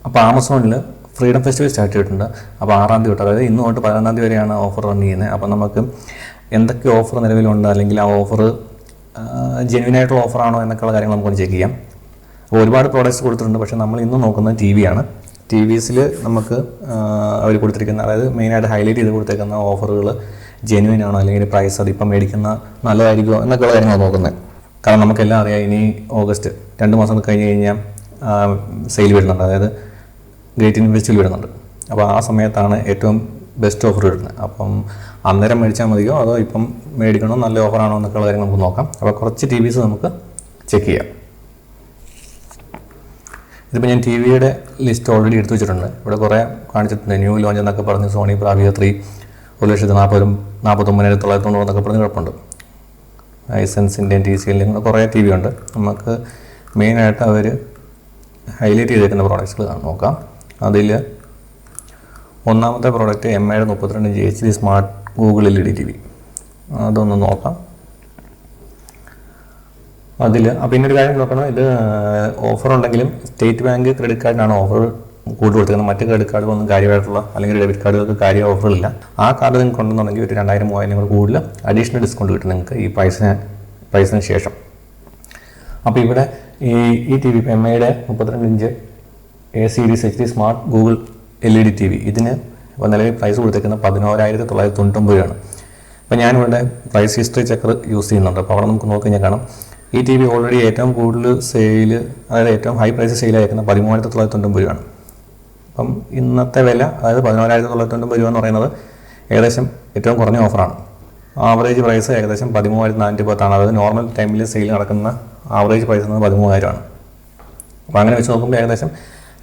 അപ്പോൾ ആമസോണിൽ freedom festival start ചെയ്തിട്ടുണ്ട്. അപ്പോൾ 6-ാം തീയതി തൊട്ട്, അതായത് ഇന്ന് തൊട്ട് 11-ാം തീയതി വരെയാണ് ഓഫർ റൺ ചെയ്യുന്നത്. അപ്പോൾ നമുക്ക് എന്തൊക്കെ ഓഫർ നിലവിലുണ്ട്, അല്ലെങ്കിൽ ആ ഓഫർ ജെന്യുവനായിട്ടുള്ള ഓഫറാണോ എന്നൊക്കെയുള്ള കാര്യങ്ങൾ നമുക്കൊന്ന് ചെക്ക് ചെയ്യാം. അപ്പോൾ ഒരുപാട് പ്രോഡക്റ്റ്സ് കൊടുത്തിട്ടുണ്ട്. പക്ഷേ നമ്മൾ ഇന്ന് നോക്കുന്നത് ടി വി ആണ്. ടി വിസിൽ നമുക്ക് അവർ കൊടുത്തിരിക്കുന്ന, അതായത് മെയിനായിട്ട് ഹൈലൈറ്റ് ചെയ്ത് കൊടുത്തേക്കുന്ന ഓഫറുകൾ ജെന്യുവൻ ആണോ, അല്ലെങ്കിൽ പ്രൈസ് അതിപ്പം മേടിക്കുന്ന നല്ലതായിരിക്കുമോ എന്നൊക്കെയുള്ള കാര്യങ്ങളാണ് നോക്കുന്നത്. കാരണം നമുക്കെല്ലാം അറിയാം, ഇനി ഓഗസ്റ്റ് 2 മാസം കഴിഞ്ഞ് കഴിഞ്ഞാൽ സെയിൽ വരുന്നുണ്ട്, അതായത് ഗ്രേറ്റ് ഇന്ത്യൻ ഫെസ്റ്റിവൽ വരുന്നുണ്ട്. അപ്പോൾ ആ സമയത്താണ് ഏറ്റവും ബെസ്റ്റ് ഓഫർ വരുന്നത്. അപ്പം അന്നേരം മേടിച്ചാൽ മതിയോ അതോ ഇപ്പം മേടിക്കണോ, നല്ല ഓഫറാണോ എന്നൊക്കെയുള്ള കാര്യങ്ങൾ നമുക്ക് നോക്കാം. അപ്പോൾ കുറച്ച് ടി വിസ് നമുക്ക് ചെക്ക് ചെയ്യാം. ഇതിപ്പോൾ ഞാൻ ടി വിയുടെ ലിസ്റ്റ് ഓൾറെഡി എടുത്തു വെച്ചിട്ടുണ്ട്. ഇവിടെ കുറേ കാണിച്ചിട്ടുണ്ട്. ന്യൂ ലോഞ്ച് എന്നൊക്കെ പറഞ്ഞ് സോണി ബ്രാവിയ 3 1,49,990 എന്നൊക്കെ പറഞ്ഞ് കുഴപ്പമുണ്ട്. ഹൈസെൻസിൻ്റെ TCL കുറേ ടി വി ഉണ്ട്. നമുക്ക് മെയിനായിട്ട് അവർ ഹൈലൈറ്റ് ചെയ്തേക്കുന്ന പ്രോഡക്റ്റ്സുകൾ നോക്കാം. അതിൽ ഒന്നാമത്തെ പ്രോഡക്റ്റ് MIയുടെ 32 inch HD smart Google LED TV. അതൊന്ന് നോക്കാം. അതിൽ പിന്നെ ഒരു കാര്യം നോക്കണം, ഇത് ഓഫർ ഉണ്ടെങ്കിലും സ്റ്റേറ്റ് ബാങ്ക് ക്രെഡിറ്റ് കാർഡിനാണ് ഓഫർ കൂടുതൽ കൊടുത്തിരിക്കുന്നത്. മറ്റ് ക്രെഡിറ്റ് കാർഡുകളൊന്നും കാര്യമായിട്ടുള്ള അല്ലെങ്കിൽ ഡെബിറ്റ് കാർഡുകൾക്ക് കാര്യം ഓഫറില്ല. ആ കാർഡ് നിങ്ങൾക്ക് ഉണ്ടെന്നുണ്ടെങ്കിൽ ഒരു 2,000-3,000 കൂടുതൽ അഡീഷണൽ ഡിസ്കൗണ്ട് കിട്ടും നിങ്ങൾക്ക് ഈ പ്രൈസിന് ശേഷം. അപ്പോൾ ഇവിടെ ഈ ടി വി MIയുടെ 32 inch A series HD smart Google LED TV ഇതിന് നിലവിൽ പ്രൈസ് കൊടുത്തേക്കുന്നത് 11,999 രൂപയാണ്. അപ്പോൾ ഞാനിവിടെ പ്രൈസ് ഹിസ്റ്ററി ചെക്കർ യൂസ് ചെയ്യുന്നുണ്ട്. അപ്പോൾ അവിടെ നമുക്ക് നോക്കി കഴിഞ്ഞാൽ കാണാം, ഈ ടി വി ഓൾറെഡി ഏറ്റവും കൂടുതൽ സെയിൽ, അതായത് ഏറ്റവും ഹൈ പ്രൈസ് സെയിൽ ആയിരിക്കുന്നത് 13,999 രൂപയാണ്. അപ്പം ഇന്നത്തെ വില, അതായത് 14,999 രൂപ എന്ന് പറയുന്നത് ഏകദേശം ഏറ്റവും കുറഞ്ഞ ഓഫറാണ്. ആവറേജ് പ്രൈസ് ഏകദേശം 13,410 അതായത് നോർമൽ ടൈമിൽ സെയിൽ നടക്കുന്ന ആവറേജ് പ്രൈസ് എന്നത് 13,000 അപ്പോൾ അങ്ങനെ വെച്ച് നോക്കുമ്പോൾ ഏകദേശം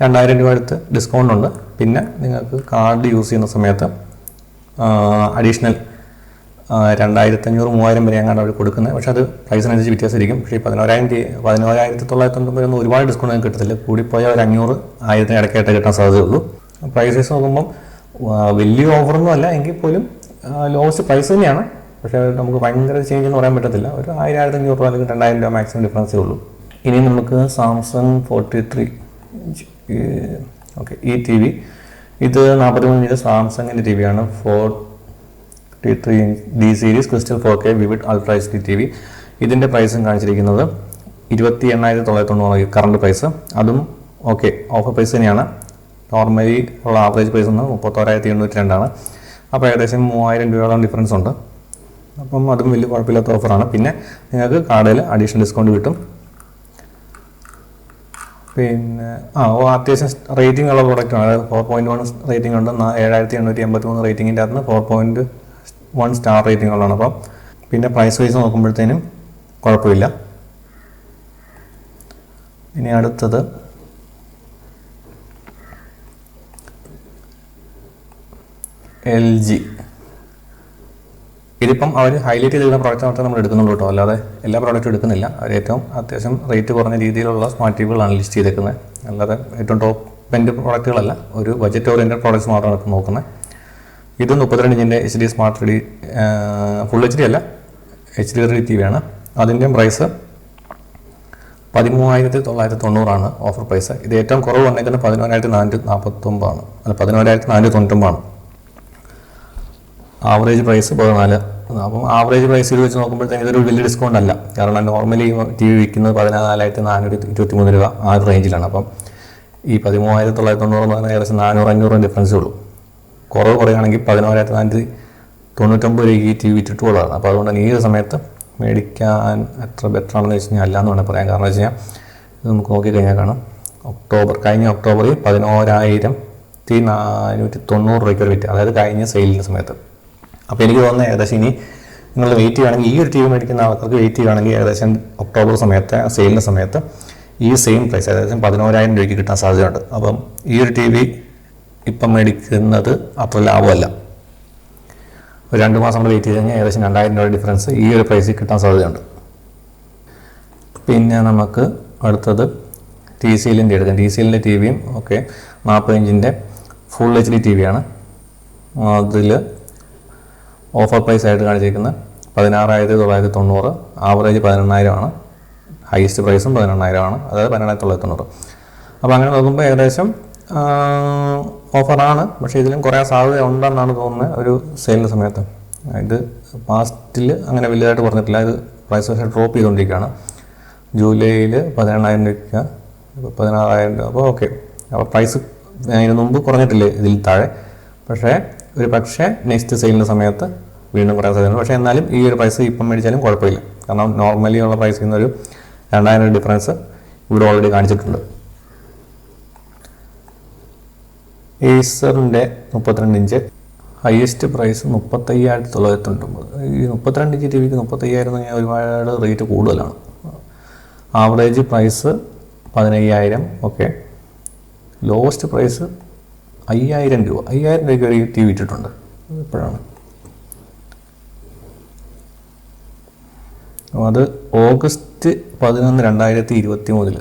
2,000 രൂപ അടുത്ത് ഡിസ്കൗണ്ട് ഉണ്ട്. പിന്നെ നിങ്ങൾക്ക് കാർഡ് യൂസ് ചെയ്യുന്ന സമയത്ത് അഡീഷണൽ 2,500-3,000 വരെ അങ്ങാണ്ട് അവർ കൊടുക്കുന്നത്. പക്ഷേ അത് പ്രൈസിനനുസരിച്ച് വ്യത്യാസമായിരിക്കും. പക്ഷേ 11,999 ഒരുപാട് ഡിസ്കൗണ്ട് നിങ്ങൾക്ക് കിട്ടത്തില്ല. കൂടിപ്പോയാൽ ഒരു 500-1000 ഇടയ്ക്കായിട്ട് കിട്ടാൻ സാധ്യതയുള്ളൂ. പ്രൈസസ് നോക്കുമ്പം വലിയ ഓഫറൊന്നും അല്ല, എങ്കിൽ പോലും ലോവസ്റ്റ് പ്രൈസ് തന്നെയാണ്. പക്ഷേ നമുക്ക് ഭയങ്കര ചേഞ്ച് എന്ന് പറയാൻ പറ്റത്തില്ല. ഒരു 1,000-1,500 രൂപ അല്ലെങ്കിൽ 2,000 രൂപ മാക്സിമം ഡിഫറൻസേ ഉള്ളൂ. ഇനി നമുക്ക് സാംസങ് 43 ഓക്കെ, ഈ ടി വി ഇത് 43 ഇഞ്ച് സാംസങ്ങിൻ്റെ ടി വിയാണ്. 43 inch D series crystal 4K vivid ultra HD TV. ഇതിൻ്റെ പ്രൈസും കാണിച്ചിരിക്കുന്നത് 28,990 കറണ്ട് പ്രൈസ്. അതും ഓക്കെ, ഓഫർ പ്രൈസ് തന്നെയാണ്. നോർമലി ഉള്ള ആവറേജ് പ്രൈസ് ഒന്ന് 31,802 അപ്പോൾ ഏകദേശം 3,000 രൂപയോളം ഡിഫറൻസ് ഉണ്ട്. അപ്പം അതും വലിയ കുഴപ്പമില്ലാത്ത ഓഫറാണ്. പിന്നെ നിങ്ങൾക്ക് കാർഡിൽ അഡീഷണൽ ഡിസ്കൗണ്ട് കിട്ടും. പിന്നെ അത്യാവശ്യം റേറ്റിംഗ് ഉള്ള പ്രോഡക്റ്റാണ്. അതായത് 4.1 റേറ്റിംഗ് ഉണ്ട്. 7,883 റേറ്റിംഗിൻ്റെ അകത്ത് 4.1 സ്റ്റാർ റേറ്റിംഗ് ഉള്ളതാണ്. അപ്പം പിന്നെ പ്രൈസ് വൈസ് നോക്കുമ്പോഴത്തേനും കുഴപ്പമില്ല. ഇനി അടുത്തത് LG. ഇതിപ്പം അവർ ഹൈലൈറ്റ് ചെയ്തിരുന്ന പ്രോഡക്റ്റ് മാത്രമേ നമ്മൾ എടുക്കുന്നുള്ളൂ കേട്ടോ, അല്ലാതെ എല്ലാ പ്രോഡക്റ്റും എടുക്കുന്നില്ല. അവർ ഏറ്റവും അത്യാവശ്യം റേറ്റ് കുറഞ്ഞ രീതിയിലുള്ള സ്മാർട്ട് ടിവികളാണ് ലിസ്റ്റ് ചെയ്തേക്കുന്നത്. അല്ലാതെ ഏറ്റവും ടോപ്പ് എൻഡ് പ്രോഡക്റ്റുകളല്ല, ഒരു ബജറ്റ് ഓറിയൻറ്റഡ് പ്രോഡക്റ്റ്സ് മാത്രമാണ് ഇപ്പോൾ നോക്കുന്നത്. ഇത് 32 ഇഞ്ചിൻ്റെ HD smart LED, full HD അല്ല, HD TV ആണ്. അതിൻ്റെയും പ്രൈസ് 13,990 ഓഫർ പ്രൈസ്. ഇത് ഏറ്റവും കുറവ് വന്നേക്കുന്നത് 11,449 അല്ല 11,499. Average price 14. അപ്പം ആവറേജ് പ്രൈസ് ഇത് വെച്ച് നോക്കുമ്പോഴത്തേക്കും ഇതൊരു വലിയ ഡിസ്കൗണ്ട് അല്ല. കാരണം നോർമലി ടി വി വിൽക്കുന്നത് 14,423 രൂപ ആ ഒരു റേഞ്ചിലാണ്. അപ്പം ഈ 13,990 എന്ന് പറഞ്ഞാൽ ഏകദേശം 400-500 ഡിഫറൻസേ ഉള്ളൂ. കുറവ് പറയുകയാണെങ്കിൽ 11,999 രൂപയ്ക്ക് ഈ ടി വി വിറ്റിട്ടുള്ളതാണ്. അപ്പോൾ അതുകൊണ്ട് തന്നെ ഈ ഒരു സമയത്ത് മേടിക്കാൻ അത്ര ബെറ്റർ ആണെന്ന് വെച്ച് കഴിഞ്ഞാൽ അല്ല എന്ന് വേണമെങ്കിൽ പറയാം. കാരണം വെച്ച് കഴിഞ്ഞാൽ ഇത് നമുക്ക് നോക്കിക്കഴിഞ്ഞാൽ കാണാം, കഴിഞ്ഞ ഒക്ടോബറിൽ 11,490 രൂപയ്ക്ക് ഒരു വിറ്റ്, അതായത് കഴിഞ്ഞ സെയിലിൻ്റെ സമയത്ത്. അപ്പോൾ എനിക്ക് തോന്നുന്നത് ഏകദേശം ഇനി നിങ്ങൾ വെയിറ്റ് ചെയ്യുകയാണെങ്കിൽ, ഈ ഒരു ടി വി മേടിക്കുന്ന ആൾക്കാർക്ക് വെയിറ്റ് ചെയ്യുകയാണെങ്കിൽ ഏകദേശം ഒക്ടോബർ സമയത്ത് സെയിലിൻ്റെ സമയത്ത് ഈ സെയിം പ്രൈസ് ഏകദേശം 11,000 രൂപയ്ക്ക് കിട്ടാൻ സാധ്യതയുണ്ട്. അപ്പം ഈ ഒരു ടി വി ഇപ്പം മേടിക്കുന്നത് അത്ര ലാഭമല്ല. ഒരു 2 മാസം നമ്മൾ വെയിറ്റ് ചെയ്ത് കഴിഞ്ഞാൽ ഏകദേശം 2,000 രൂപ ഡിഫറൻസ് ഈ ഒരു പ്രൈസിൽ കിട്ടാൻ സാധ്യതയുണ്ട്. പിന്നെ നമുക്ക് അടുത്തത് TCLൻ്റെ എടുക്കാം. TCLൻ്റെ ടി വിയും ഓക്കെ 40 ഇഞ്ചിൻ്റെ ഫുൾ HD TV ആണ്. അതിൽ ഓഫർ പ്രൈസ് ആയിട്ട് കാണിച്ചിരിക്കുന്നത് 16,990, ആവറേജ് 18,000 ആണ്, ഹൈസ്റ്റ് പ്രൈസും 18,000 ആണ്, അതായത് 18,990. അപ്പോൾ അങ്ങനെ നോക്കുമ്പോൾ ഏകദേശം ഓഫറാണ്, പക്ഷേ ഇതിലും കുറേ സാധ്യത ഉണ്ടെന്നാണ് തോന്നുന്നത് ഒരു സെയിലിൻ്റെ സമയത്ത്. ഇത് പാസ്റ്റിൽ അങ്ങനെ വലുതായിട്ട് കുറഞ്ഞിട്ടില്ല, ഇത് പ്രൈസ് പക്ഷേ ഡ്രോപ്പ് ചെയ്തുകൊണ്ടിരിക്കുകയാണ്. ജൂലൈയിൽ 17,000 രൂപയ്ക്ക് 16,000 രൂപ. അപ്പോൾ ഓക്കെ, അപ്പോൾ പ്രൈസ് അതിന് മുമ്പ് കുറഞ്ഞിട്ടില്ലേ ഇതിൽ താഴെ, പക്ഷേ ഒരു പക്ഷേ നെക്സ്റ്റ് സെയിലിൻ്റെ സമയത്ത് വീണ്ടും കുറയാൻ സാധ്യതയുണ്ട്. പക്ഷേ എന്നാലും ഈ ഒരു പ്രൈസ് ഇപ്പം മേടിച്ചാലും കുഴപ്പമില്ല, കാരണം നോർമലി ഉള്ള പ്രൈസിൽ നിന്നൊരു 2,000 ഡിഫറൻസ് ഇവിടെ ഓൾറെഡി കാണിച്ചിട്ടുണ്ട്. ഏസറിൻ്റെ 32 ഇഞ്ച് ഹയസ്റ്റ് പ്രൈസ് 35,999. ഈ 32 ഇഞ്ച് ടി വിക്ക് 35,000 എന്ന് പറഞ്ഞാൽ ഒരുപാട് റേറ്റ് കൂടുതലാണ്. Average price 15,000. Okay, lowest price 5,000 രൂപ. 5,000 രൂപയ്ക്ക് ഒരു ടി വി ഇട്ടിട്ടുണ്ട് ഇപ്പോഴാണ്. അത് ഓഗസ്റ്റ് 11, 2023.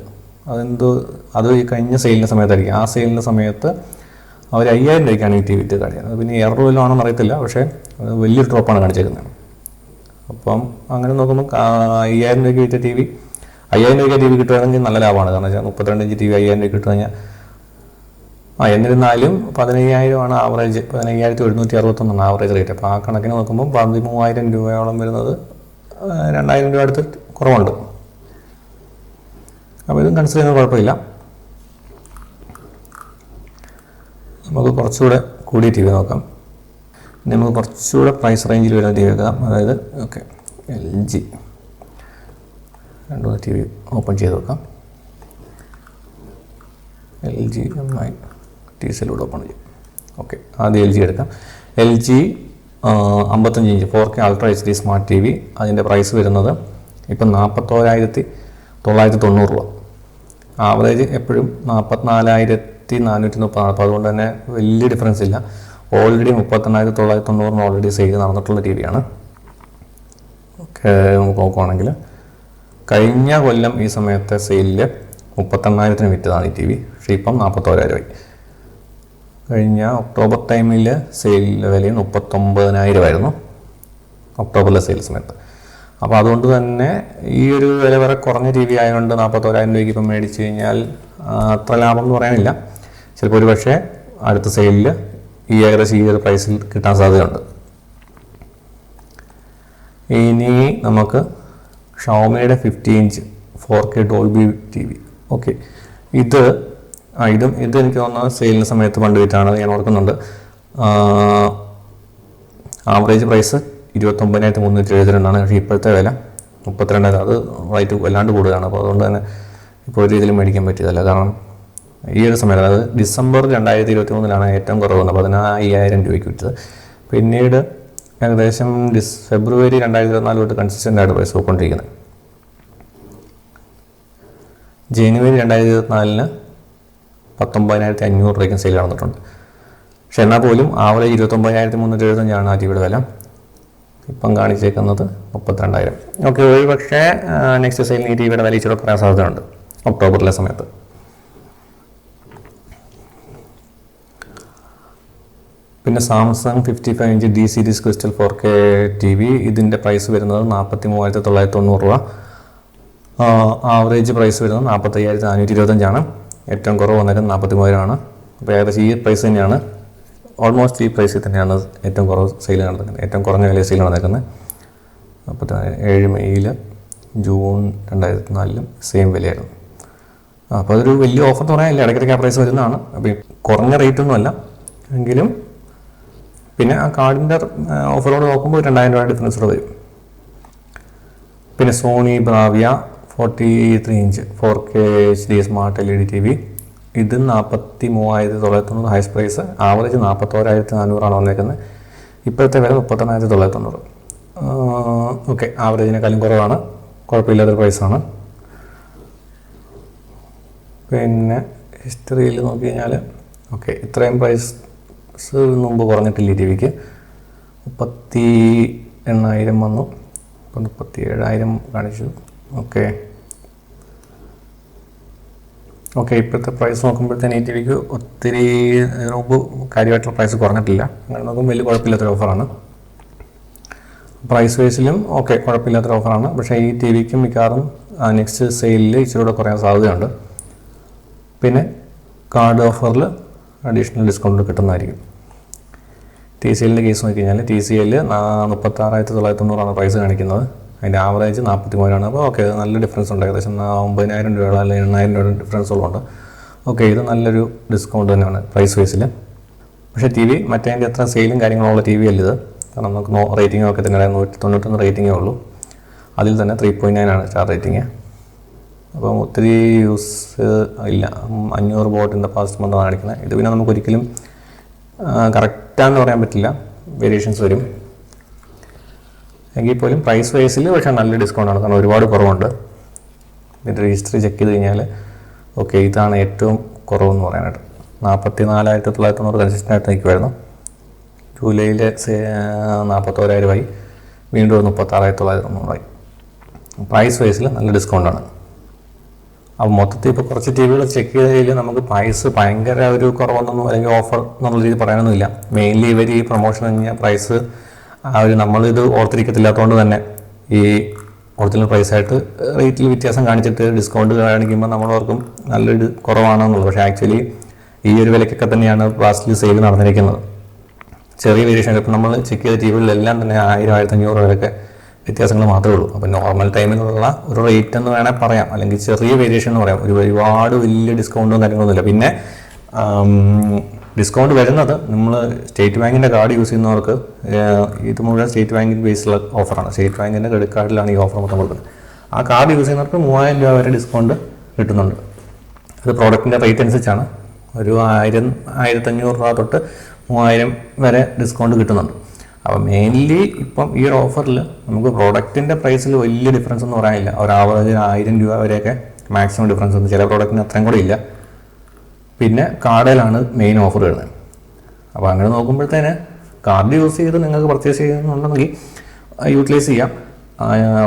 അതെന്തോ അത് ഈ കഴിഞ്ഞ സെയിലിൻ്റെ സമയത്തായിരിക്കും. ആ സെയിലിൻ്റെ സമയത്ത് അവർ 5,000 രൂപയ്ക്കാണ് ഈ ടി വി ഇട്ട് കാണിക്കുന്നത്. പിന്നെ എയർ റോയിലോ ആണെന്ന് അറിയത്തില്ല, പക്ഷേ വലിയൊരു ഡ്രോപ്പാണ് കാണിച്ചേക്കുന്നത്. അപ്പം അങ്ങനെ നോക്കുമ്പോൾ 5,000 രൂപയ്ക്ക് വിറ്റ ടി വി 5,000 രൂപയ്ക്ക് ടി വി കിട്ടുകയാണെങ്കിൽ നല്ല ലാഭമാണ്. കാരണം വെച്ചാൽ 32 ഇഞ്ച് ടി വി 5,000 രൂപയ്ക്ക് കിട്ടു കഴിഞ്ഞാൽ എന്നിരുന്നാലും 15,000 ആണ് ആവറേജ്. 15,761 average rate. അപ്പോൾ ആ കണക്കിന് നോക്കുമ്പോൾ 13,000 രൂപയോളം വരുന്നത് 2,000 രൂപ അടുത്ത് കുറവുണ്ട്. അപ്പോൾ ഇതും കൺസിഡർ ചെയ്യുന്നത് കുഴപ്പമില്ല. നമുക്ക് കുറച്ചുകൂടെ കൂടിയ ടി വി നോക്കാം. ഇനി നമുക്ക് കുറച്ചുകൂടെ പ്രൈസ് റേഞ്ചിൽ വരുന്ന ടി വി വെക്കാം. അതായത് okay, LG 2 T V open ചെയ്ത് വെക്കാം. LG MI TCLൂടെ ഓപ്പൺ ചെയ്യും. ഓക്കെ, ആദ്യം LG എടുക്കാം. LG 55 inch 4K ultra HD smart T V. അതിൻ്റെ പ്രൈസ് വരുന്നത് ഇപ്പം 41,990 രൂപ. ആവറേജ് എപ്പോഴും 44,430. അപ്പോൾ അതുകൊണ്ട് തന്നെ വലിയ ഡിഫറൻസ് ഇല്ല. ഓൾറെഡി 38,990 ഓൾറെഡി സെയിൽ നടന്നിട്ടുള്ള ടി വിയാണ്. ഓക്കെ, നമുക്ക് നോക്കുവാണെങ്കിൽ കഴിഞ്ഞ കൊല്ലം ഈ സമയത്തെ സെയിലിൽ 38,000 വിറ്റതാണ് ഈ ടി വി. പക്ഷേ ഇപ്പം 41,000 രൂപയായി. കഴിഞ്ഞ ഒക്ടോബർ ടൈമിൽ സെയിലിൻ്റെ വിലയും 39,000 ആയിരുന്നു ഒക്ടോബറിലെ സെയിൽ സമയത്ത്. അപ്പോൾ അതുകൊണ്ട് തന്നെ ഈ ഒരു വില വരെ കുറഞ്ഞ ടി വി ആയതുകൊണ്ട് 41,000 രൂപയ്ക്ക് ഇപ്പം മേടിച്ച് കഴിഞ്ഞാൽ അത്ര ലാഭം എന്ന് പറയാനില്ല. ചിലപ്പോൾ ഒരു പക്ഷേ അടുത്ത സെയിലിൽ ഏകദേശം ഈ ഒരു പ്രൈസിൽ കിട്ടാൻ സാധ്യതയുണ്ട്. ഇനി നമുക്ക് ഷവോമിയുടെ 50 inch 4K Dolby T V. Okay, ഇതും എനിക്ക് തോന്നുന്നത് സെയിലിൻ്റെ സമയത്ത് പണ്ട് വിറ്റാണ്, ഞാൻ ഓർക്കുന്നുണ്ട്. ആവറേജ് പ്രൈസ് 29,372 പക്ഷേ ഇപ്പോഴത്തെ വില 32,000. അത് റേറ്റ് വല്ലാണ്ട് കൂടുതലാണ്. അപ്പോൾ അതുകൊണ്ട് തന്നെ ഇപ്പോൾ ഒരു രീതിയിൽ മേടിക്കാൻ പറ്റിയതല്ല. കാരണം ഈ ഒരു സമയത്ത്, അതായത് ഡിസംബർ 2023 ഏറ്റവും കുറവ് വന്നത് 15,000 രൂപയ്ക്ക് വിറ്റത്. പിന്നീട് ഏകദേശം ഫെബ്രുവരി 2024 തൊട്ട് കൺസിസ്റ്റൻ്റ് ആയിട്ട് പ്രൈസ് പോയിക്കൊണ്ടിരിക്കുന്നത്. ജനുവരി 2024 19,500 രൂപയ്ക്കും സെയിൽ നടന്നിട്ടുണ്ട്. പക്ഷെ എന്നാൽ പോലും ആവറേജ് 29,375 ആ ടി വിയുടെ വില. ഇപ്പം കാണിച്ചേക്കുന്നത് 32,000. ഓക്കെ, ഒരു പക്ഷേ നെക്സ്റ്റ് സെയിലിന് ഈ ടി വിയുടെ വില ഇച്ചിരി കുറയാൻ സാധ്യതയുണ്ട് ഒക്ടോബറിലെ സമയത്ത്. പിന്നെ Samsung 55 inch D series crystal 4K T V. ഇതിൻ്റെ പ്രൈസ് വരുന്നത് 43,990 രൂപ. ആവറേജ് പ്രൈസ് വരുന്നത് 45,425. ഏറ്റവും കുറവ് വന്നേക്കുന്നത് 43,000 ആണ്. അപ്പോൾ ഏകദേശം ഈ പ്രൈസ് തന്നെയാണ്, ഓൾമോസ്റ്റ് ഈ പ്രൈസിൽ തന്നെയാണ് ഏറ്റവും കുറവ് സെയിൽ നടക്കുന്നത്, ഏറ്റവും കുറഞ്ഞ വില സെയിൽ നടക്കുന്നത്. അപ്പോൾ 7 മെയ്യിൽ ജൂൺ 2024 സെയിം വിലയായിരുന്നു. അപ്പോൾ അതൊരു വലിയ ഓഫർ എന്ന് പറയാനില്ല, ഇടയ്ക്കിടയ്ക്ക് ആ പ്രൈസ് വരുന്നതാണ്. അപ്പോൾ കുറഞ്ഞ റേറ്റൊന്നുമല്ല എങ്കിലും പിന്നെ ആ കാർഡിൻ്റെ ഓഫറോട് നോക്കുമ്പോൾ 2,000 രൂപ ഡിഫറൻസ് വരും. പിന്നെ Sony Bravia 43 inch 4K HD smart LED T V. ഇത് 43,990 ഹൈസ്റ്റ് പ്രൈസ്. ആവറേജ് 41,400 വന്നേക്കുന്നത്. ഇപ്പോഴത്തെ വില 38,990. ഓക്കെ, ആവറേജിനെക്കാളും കുറവാണ്, കുഴപ്പമില്ലാത്തൊരു പ്രൈസാണ്. പിന്നെ ഹിസ്റ്ററിയിൽ നോക്കി കഴിഞ്ഞാൽ ഓക്കെ, ഇത്രയും പ്രൈസ് മുമ്പ് കുറഞ്ഞിട്ടില്ല ഈ ടി വിക്ക്. 38,000 വന്നു, ഇപ്പം 37,000 കാണിച്ചു. ഓക്കെ, ഇപ്പോഴത്തെ പ്രൈസ് നോക്കുമ്പോഴത്തേന് ഈ ടി വിക്ക് ഒത്തിരി മുമ്പ് കാര്യമായിട്ടുള്ള പ്രൈസ് കുറഞ്ഞിട്ടില്ല. അങ്ങനെ നോക്കുമ്പോൾ വലിയ കുഴപ്പമില്ലാത്തൊരു ഓഫറാണ്. പ്രൈസ് വൈസിലും ഓക്കെ കുഴപ്പമില്ലാത്തൊരു ഓഫറാണ്. പക്ഷേ ഈ ടി വിക്കും മിക്കവാറും നെക്സ്റ്റ് സെയിലിൽ ഇച്ചിരി കൂടെ കുറയാൻ സാധ്യതയുണ്ട്. പിന്നെ കാർഡ് ഓഫറിൽ അഡീഷണൽ ഡിസ്കൗണ്ട് കിട്ടുന്നതായിരിക്കും. ടി സി എല്ലിൻ്റെ കേസ് നോക്കിക്കഴിഞ്ഞാൽ ടി സി എല്ലിൽ 36,990 പ്രൈസ് കാണിക്കുന്നത്. അതിൻ്റെ ആവറേജ് 43 അപ്പോൾ ഓക്കെ, നല്ല ഡിഫറൻസ് ഉണ്ട്. ഏകദേശം 9,000 രൂപ അല്ലെങ്കിൽ 8,000 രൂപ ഡിഫറൻസുകളുണ്ട്. ഓക്കെ, ഇത് നല്ലൊരു ഡിസ്കൗണ്ട് തന്നെയാണ് പ്രൈസ് വൈസിൽ. പക്ഷേ ടി വി മറ്റേതിൻ്റെ അത്ര സെയിലും കാര്യങ്ങളുള്ള ടി വി അല്ല ഇത്. കാരണം നമുക്ക് റേറ്റിംഗ് ഒക്കെ തന്നെ 191 റേറ്റിംഗേ ഉള്ളൂ. അതിൽ തന്നെ 3.9 ആണ് സ്റ്റാർ റേറ്റിംഗ്. അപ്പം ഒത്തിരി യൂസ് ഇല്ല. 500 ബോട്ടിൻ്റെ പാസ്റ്റ് മന്ത് കാണിക്കുന്നത്. ഇത് പിന്നെ നമുക്ക് ഒരിക്കലും കറക്റ്റാണെന്ന് പറയാൻ പറ്റില്ല, വേരിയേഷൻസ് വരും. എങ്കിൽ പോലും പ്രൈസ് വൈസിൽ പക്ഷേ നല്ല ഡിസ്കൗണ്ടാണ്. കാരണം ഒരുപാട് കുറവുണ്ട്. ഇതിൻ്റെ രജിസ്റ്റർ ചെക്ക് ചെയ്ത് കഴിഞ്ഞാൽ ഓക്കെ, ഇതാണ് ഏറ്റവും കുറവെന്ന് പറയാനായിട്ട്. 44,990 കൺസിസ്റ്റൻ്റായിട്ട് നിൽക്കുമായിരുന്നു. ജൂലൈയിൽ 41,000 വീണ്ടും 36,990 പ്രൈസ് വൈസിൽ നല്ല ഡിസ്കൗണ്ടാണ്. അപ്പോൾ മൊത്തത്തിൽ ഇപ്പോൾ കുറച്ച് ടി വികൾ ചെക്ക് ചെയ്തതിൽ നമുക്ക് പ്രൈസ് ഭയങ്കര ഒരു കുറവൊന്നും അല്ലെങ്കിൽ ഓഫർ എന്നുള്ള രീതി പറയാനൊന്നുമില്ല. മെയിൻലി ഇവർ ഈ പ്രൊമോഷൻ കഴിഞ്ഞാൽ പ്രൈസ് നമ്മളിത് ഓർത്തിരിക്കത്തില്ലാത്തതുകൊണ്ട് തന്നെ ഈ ഒറിജിനൽ പ്രൈസായിട്ട് റേറ്റിൽ വ്യത്യാസം കാണിച്ചിട്ട് ഡിസ്കൗണ്ട് കാണിക്കുമ്പോൾ നമ്മളോർക്കും നല്ലൊരു കുറവാണെന്നുള്ളത്. പക്ഷേ ആക്ച്വലി ഈ ഒരു വിലക്കൊക്കെ തന്നെയാണ് ലാസ്റ്റിൽ സെയിൽ നടന്നിരിക്കുന്നത്. ചെറിയ വേരിയേഷൻ ഇപ്പം നമ്മൾ ചെക്ക് ചെയ്ത ടി വികളിലെല്ലാം തന്നെ 1,000-1,500 വരെയൊക്കെ വ്യത്യാസങ്ങൾ മാത്രമേ ഉള്ളൂ. അപ്പോൾ നോർമൽ ടൈമിലുള്ള ഒരു റേറ്റ് എന്ന് വേണേൽ പറയാം, അല്ലെങ്കിൽ ചെറിയ വേരിയേഷൻ എന്ന് പറയാം. ഒരുപാട് വലിയ ഡിസ്കൗണ്ടും കാര്യങ്ങളൊന്നുമില്ല. പിന്നെ ഡിസ്കൗണ്ട് വരുന്നത് നമ്മൾ സ്റ്റേറ്റ് ബാങ്കിൻ്റെ കാർഡ് യൂസ് ചെയ്യുന്നവർക്ക് ഇത് മുഴുവൻ സ്റ്റേറ്റ് ബാങ്കിൻ്റെ ബേസിലുള്ള ഓഫറാണ്. സ്റ്റേറ്റ് ബാങ്കിൻ്റെ ക്രെഡിറ്റ് കാർഡിലാണ് ഈ ഓഫർ മൊത്തം കൊടുക്കുന്നത്. ആ കാർഡ് യൂസ് ചെയ്യുന്നവർക്ക് 3,000 രൂപ വരെ ഡിസ്കൗണ്ട് കിട്ടുന്നുണ്ട്. അത് പ്രോഡക്റ്റിൻ്റെ റേറ്റ് അനുസരിച്ചാണ്. ഒരു 1,000-1,500 രൂപ തൊട്ട് 3,000 വരെ ഡിസ്കൗണ്ട് കിട്ടുന്നുണ്ട്. അപ്പോൾ മെയിൻലി ഇപ്പം ഈ ഒരു ഓഫറിൽ നമുക്ക് പ്രോഡക്റ്റിൻ്റെ പ്രൈസിൽ വലിയ ഡിഫറൻസ് ഒന്നും പറയാനില്ല. ഒരു ആവറേജ് 1,000 രൂപ വരെയൊക്കെ മാക്സിമം ഡിഫറൻസ് ഉണ്ട്. ചില പ്രോഡക്റ്റിന് അത്രയും കൂടെ ഇല്ല. പിന്നെ കാർഡിലാണ് മെയിൻ ഓഫർ വരുന്നത്. അപ്പോൾ അങ്ങനെ നോക്കുമ്പോഴത്തേന് കാർഡ് യൂസ് ചെയ്ത് നിങ്ങൾക്ക് പർച്ചേസ് ചെയ്യുന്നുണ്ടെങ്കിൽ യൂട്ടിലൈസ് ചെയ്യാം.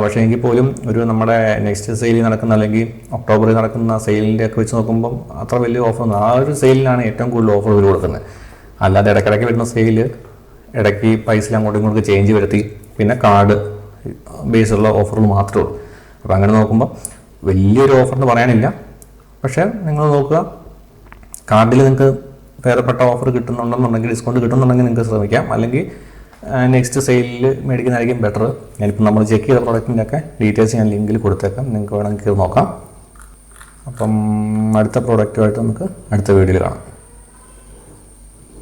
പക്ഷേ എങ്കിൽ പോലും ഒരു നമ്മുടെ നെക്സ്റ്റ് സെയിൽ നടക്കുന്ന അല്ലെങ്കിൽ ഒക്ടോബറിൽ നടക്കുന്ന സെയിലിൻ്റെ ഒക്കെ വെച്ച് നോക്കുമ്പം അത്ര വലിയ ഓഫർ ആ ഒരു സെയിലിനാണ് ഏറ്റവും കൂടുതൽ ഓഫർ ഇവർ കൊടുക്കുന്നത്. അല്ലാതെ ഇടയ്ക്കിടയ്ക്ക് വരുന്ന സെയിൽ ഇടയ്ക്ക് പൈസയിൽ അങ്ങോട്ടും ഇങ്ങോട്ടും ചേഞ്ച് വരുത്തി പിന്നെ കാർഡ് ബേസുള്ള ഓഫറുകൾ മാത്രമേ ഉള്ളൂ. അപ്പോൾ അങ്ങനെ നോക്കുമ്പോൾ വലിയൊരു ഓഫർ എന്ന് പറയാനില്ല. പക്ഷേ നിങ്ങൾ നോക്കുക, കാർഡിൽ നിങ്ങൾക്ക് ഭേദപ്പെട്ട ഓഫർ കിട്ടുന്നുണ്ടെന്നുണ്ടെങ്കിൽ, ഡിസ്കൗണ്ട് കിട്ടുന്നുണ്ടെങ്കിൽ നിങ്ങൾക്ക് ശ്രമിക്കാം. അല്ലെങ്കിൽ നെക്സ്റ്റ് സെയിലിൽ മേടിക്കുന്നതായിരിക്കും ബെറ്റർ. ഞാനിപ്പോൾ നമ്മൾ ചെക്ക് ചെയ്ത പ്രോഡക്റ്റിൻ്റെ ഒക്കെ ഡീറ്റെയിൽസ് ഞാൻ ലിങ്കിൽ കൊടുത്തേക്കാം, നിങ്ങൾക്ക് വേണമെങ്കിൽ നോക്കാം. അപ്പം അടുത്ത പ്രോഡക്റ്റുമായിട്ട് നമുക്ക് അടുത്ത വീഡിയോയിൽ കാണാം.